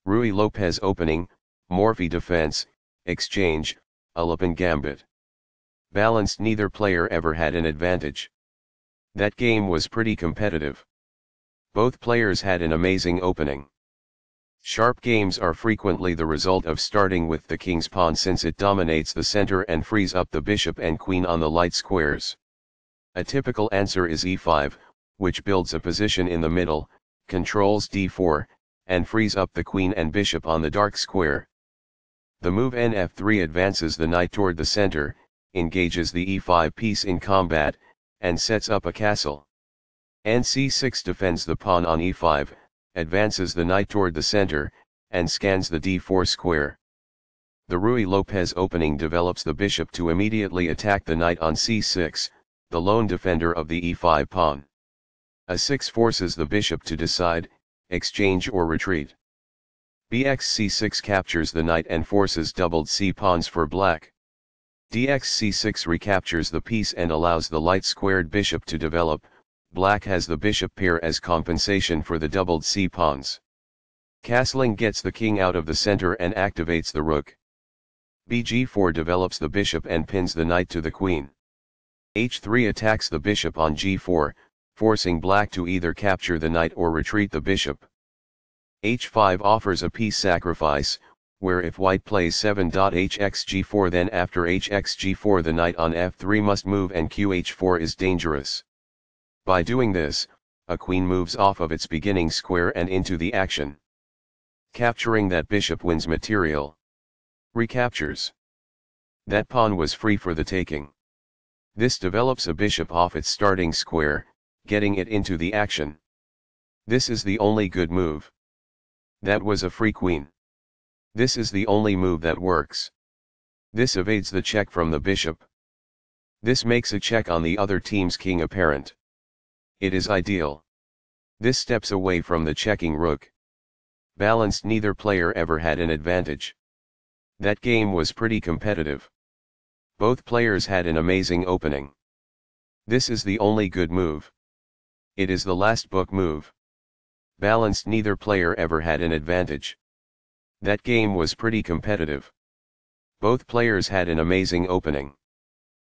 Ruy Lopez opening, Morphy defense, exchange, Alapin Gambit. Balanced, neither player ever had an advantage. That game was pretty competitive. Both players had an amazing opening. Sharp games are frequently the result of starting with the king's pawn, since it dominates the center and frees up the bishop and queen on the light squares. A typical answer is e5, which builds a position in the middle, controls d4, and frees up the queen and bishop on the dark square. The move nf3 advances the knight toward the center, engages the e5 piece in combat, and sets up a castle. nc6 defends the pawn on e5, advances the knight toward the center, and scans the d4 square. The Ruy Lopez opening develops the bishop to immediately attack the knight on c6, the lone defender of the e5 pawn. a6 forces the bishop to decide, exchange or retreat. bxc6 captures the knight and forces doubled c-pawns for black. dxc6 recaptures the piece and allows the light-squared bishop to develop. Black has the bishop pair as compensation for the doubled c-pawns. Castling gets the king out of the center and activates the rook. bg4 develops the bishop and pins the knight to the queen. h3 attacks the bishop on g4, forcing black to either capture the knight or retreat the bishop. h5 offers a piece sacrifice, where if white plays 7.hxg4, then after hxg4 the knight on f3 must move and qh4 is dangerous. By doing this, a queen moves off of its beginning square and into the action. Capturing that bishop wins material. Recaptures. That pawn was free for the taking. This develops a bishop off its starting square, getting it into the action. This is the only good move. That was a free queen. This is the only move that works. This evades the check from the bishop. This makes a check on the other team's king apparent. It is ideal. This steps away from the checking rook. Balanced, neither player ever had an advantage. That game was pretty competitive. Both players had an amazing opening. This is the only good move. It is the last book move. Balanced, neither player ever had an advantage. That game was pretty competitive. Both players had an amazing opening.